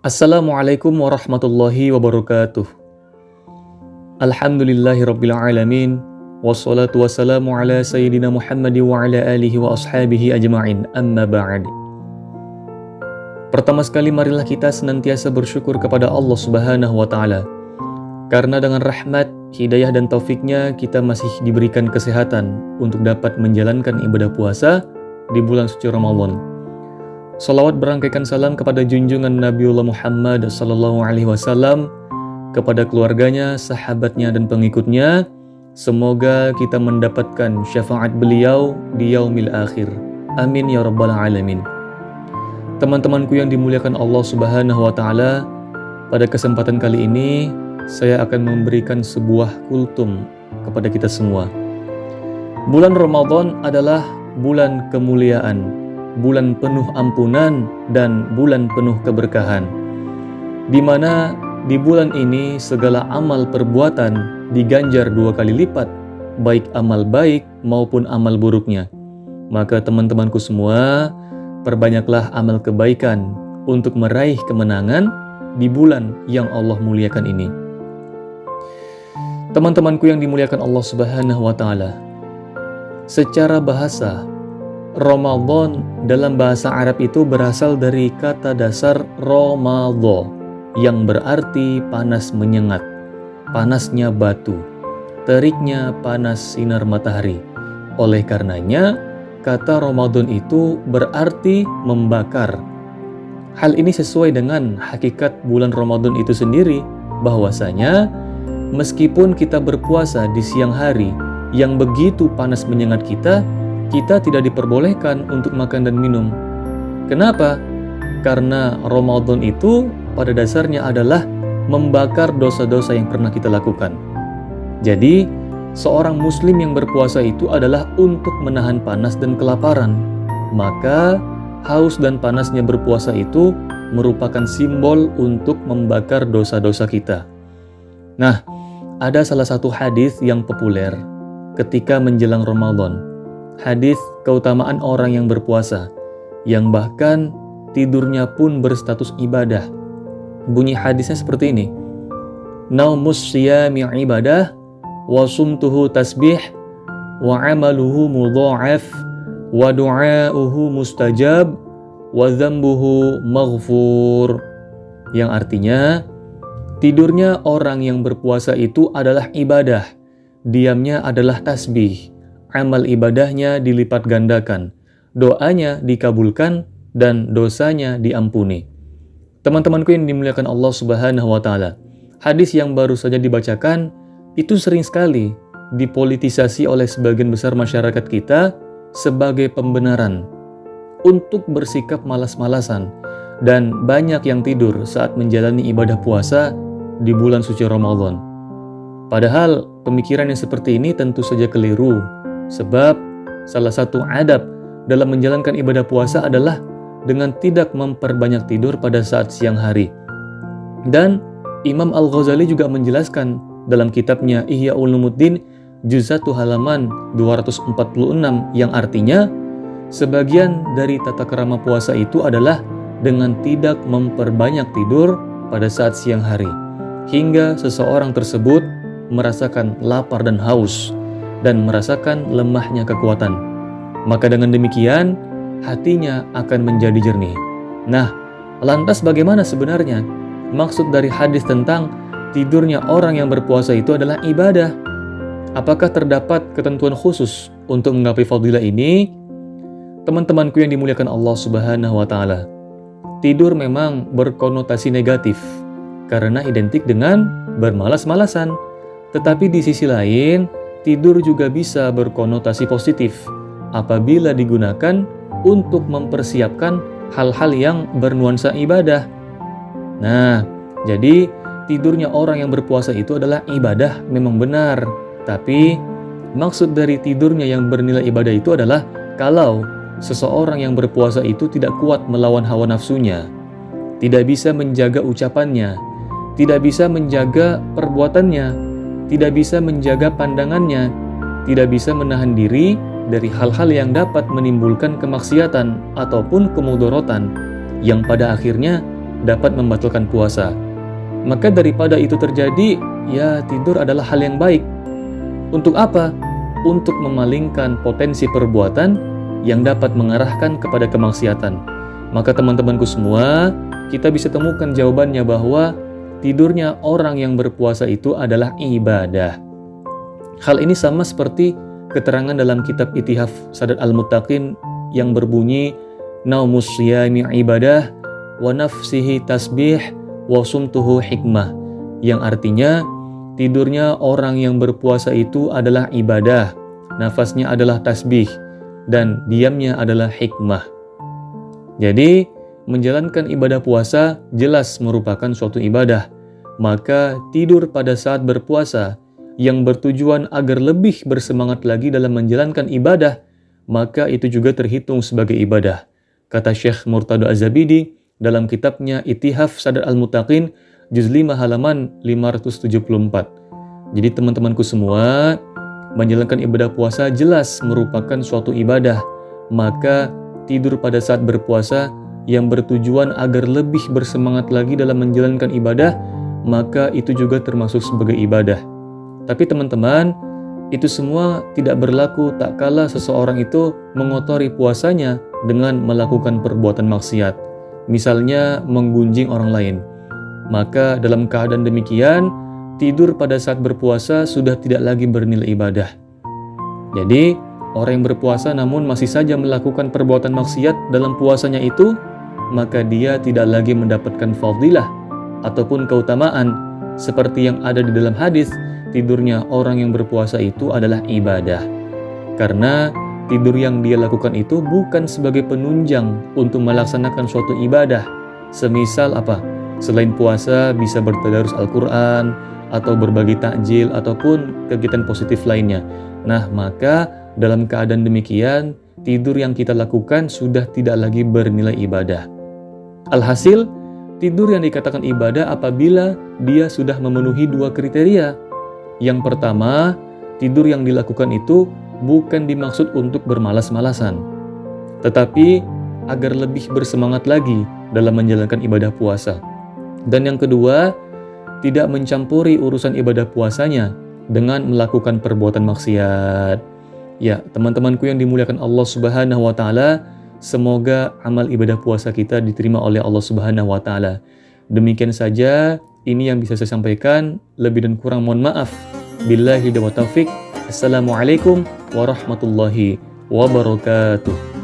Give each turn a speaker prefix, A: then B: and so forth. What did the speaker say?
A: Assalamualaikum warahmatullahi wabarakatuh. Alhamdulillahirabbil alamin wassalatu wassalamu ala sayyidina Muhammad wa ala alihi wa ashabihi ajma'in. Amma ba'd. Pertama sekali marilah kita senantiasa bersyukur kepada Allah Subhanahu wa taala. Karena dengan rahmat, hidayah dan taufiknya kita masih diberikan kesehatan untuk dapat menjalankan ibadah puasa di bulan suci Ramadan. Salawat berangkaikan salam kepada junjungan Nabiullah Muhammad sallallahu alaihi wasallam, kepada keluarganya, sahabatnya dan pengikutnya. Semoga kita mendapatkan syafaat beliau di yaumil akhir. Amin ya rabbal alamin. Teman-temanku yang dimuliakan Allah Subhanahu wa taala, pada kesempatan kali ini saya akan memberikan sebuah kultum kepada kita semua. Bulan Ramadan adalah bulan kemuliaan, bulan penuh ampunan dan bulan penuh keberkahan, di mana di bulan ini segala amal perbuatan diganjar 2 kali lipat, baik amal baik maupun amal buruknya. Maka teman-temanku semua, perbanyaklah amal kebaikan untuk meraih kemenangan di bulan yang Allah muliakan ini. Teman-temanku yang dimuliakan Allah Subhanahu wa taala, secara bahasa, Ramadan dalam bahasa Arab itu berasal dari kata dasar Ramadha, yang berarti panas menyengat, panasnya batu, teriknya panas sinar matahari. Oleh karenanya, kata Ramadan itu berarti membakar. Hal ini sesuai dengan hakikat bulan Ramadan itu sendiri, bahwasanya meskipun kita berpuasa di siang hari yang begitu panas menyengat kita tidak diperbolehkan untuk makan dan minum. Kenapa? Karena Ramadan itu pada dasarnya adalah membakar dosa-dosa yang pernah kita lakukan. Jadi, seorang muslim yang berpuasa itu adalah untuk menahan panas dan kelaparan. Maka, haus dan panasnya berpuasa itu merupakan simbol untuk membakar dosa-dosa kita. Nah, ada salah satu hadis yang populer ketika menjelang Ramadan. Hadis keutamaan orang yang berpuasa, yang bahkan tidurnya pun berstatus ibadah. Bunyi hadisnya seperti ini: Naumus siyami ibadah, wa sumtuhu tasbih, wa amaluhu mudha'af, wa du'auhu mustajab, wa dzambuhu maghfur. Yang artinya, tidurnya orang yang berpuasa itu adalah ibadah, diamnya adalah tasbih, amal ibadahnya dilipat gandakan, doanya dikabulkan, dan dosanya diampuni. Teman-temanku yang dimuliakan Allah Subhanahu wa taala, hadis yang baru saja dibacakan itu sering sekali dipolitisasi oleh sebagian besar masyarakat kita sebagai pembenaran untuk bersikap malas-malasan, dan banyak yang tidur saat menjalani ibadah puasa di bulan suci Ramadan. Padahal pemikiran yang seperti ini tentu saja keliru. Sebab salah satu adab dalam menjalankan ibadah puasa adalah dengan tidak memperbanyak tidur pada saat siang hari. Dan Imam Al-Ghazali juga menjelaskan dalam kitabnya Ihya Ulumuddin juz 1 halaman 246, yang artinya sebagian dari tata krama puasa itu adalah dengan tidak memperbanyak tidur pada saat siang hari, hingga seseorang tersebut merasakan lapar dan haus dan merasakan lemahnya kekuatan. Maka dengan demikian, hatinya akan menjadi jernih. Nah, lantas bagaimana sebenarnya maksud dari hadis tentang tidurnya orang yang berpuasa itu adalah ibadah? Apakah terdapat ketentuan khusus untuk menggapai fadilah ini? Teman-temanku yang dimuliakan Allah Subhanahu wa taala, tidur memang berkonotasi negatif karena identik dengan bermalas-malasan. Tetapi di sisi lain, tidur juga bisa berkonotasi positif apabila digunakan untuk mempersiapkan hal-hal yang bernuansa ibadah. Nah, jadi tidurnya orang yang berpuasa itu adalah ibadah memang benar. Tapi maksud dari tidurnya yang bernilai ibadah itu adalah kalau seseorang yang berpuasa itu tidak kuat melawan hawa nafsunya, tidak bisa menjaga ucapannya, tidak bisa menjaga perbuatannya, tidak bisa menjaga pandangannya, tidak bisa menahan diri dari hal-hal yang dapat menimbulkan kemaksiatan ataupun kemudorotan yang pada akhirnya dapat membatalkan puasa. Maka daripada itu terjadi, ya tidur adalah hal yang baik. Untuk apa? Untuk memalingkan potensi perbuatan yang dapat mengarahkan kepada kemaksiatan. Maka teman-temanku semua, kita bisa temukan jawabannya bahwa tidurnya orang yang berpuasa itu adalah ibadah. Hal ini sama seperti keterangan dalam kitab Ittihaf Sadat Al-Muttaqin yang berbunyi, naumus siyami ibadah, wa nafsihi tasbih, wa sumtuhu hikmah. Yang artinya, tidurnya orang yang berpuasa itu adalah ibadah, nafasnya adalah tasbih, dan diamnya adalah hikmah. Jadi, menjalankan ibadah puasa jelas merupakan suatu ibadah. Maka tidur pada saat berpuasa yang bertujuan agar lebih bersemangat lagi dalam menjalankan ibadah, maka itu juga terhitung sebagai ibadah. Kata Syekh Murtado Az-Zabidi dalam kitabnya Ittihaf Sadat Al-Muttaqin, juz 5 halaman 574. Jadi teman-temanku semua, menjalankan ibadah puasa jelas merupakan suatu ibadah. Maka tidur pada saat berpuasa yang bertujuan agar lebih bersemangat lagi dalam menjalankan ibadah, maka itu juga termasuk sebagai ibadah. Tapi teman-teman, itu semua tidak berlaku tak kala seseorang itu mengotori puasanya dengan melakukan perbuatan maksiat, misalnya menggunjing orang lain. Maka dalam keadaan demikian, tidur pada saat berpuasa sudah tidak lagi bernilai ibadah. Jadi, orang yang berpuasa namun masih saja melakukan perbuatan maksiat dalam puasanya itu, maka dia tidak lagi mendapatkan fadilah ataupun keutamaan seperti yang ada di dalam hadis, tidurnya orang yang berpuasa itu adalah ibadah. Karena tidur yang dia lakukan itu bukan sebagai penunjang untuk melaksanakan suatu ibadah. Semisal apa? Selain puasa bisa bertadarus Al-Quran atau berbagi takjil ataupun kegiatan positif lainnya. Nah, maka dalam keadaan demikian, tidur yang kita lakukan sudah tidak lagi bernilai ibadah. Alhasil, tidur yang dikatakan ibadah apabila dia sudah memenuhi dua kriteria. Yang pertama, tidur yang dilakukan itu bukan dimaksud untuk bermalas-malasan, tetapi agar lebih bersemangat lagi dalam menjalankan ibadah puasa. Dan yang kedua, tidak mencampuri urusan ibadah puasanya dengan melakukan perbuatan maksiat. Ya, teman-temanku yang dimuliakan Allah Subhanahu wa taala, semoga amal ibadah puasa kita diterima oleh Allah Subhanahu wa taala. Demikian saja ini yang bisa saya sampaikan, lebih dan kurang mohon maaf. Billahi wa taufiq. Assalamualaikum warahmatullahi wabarakatuh.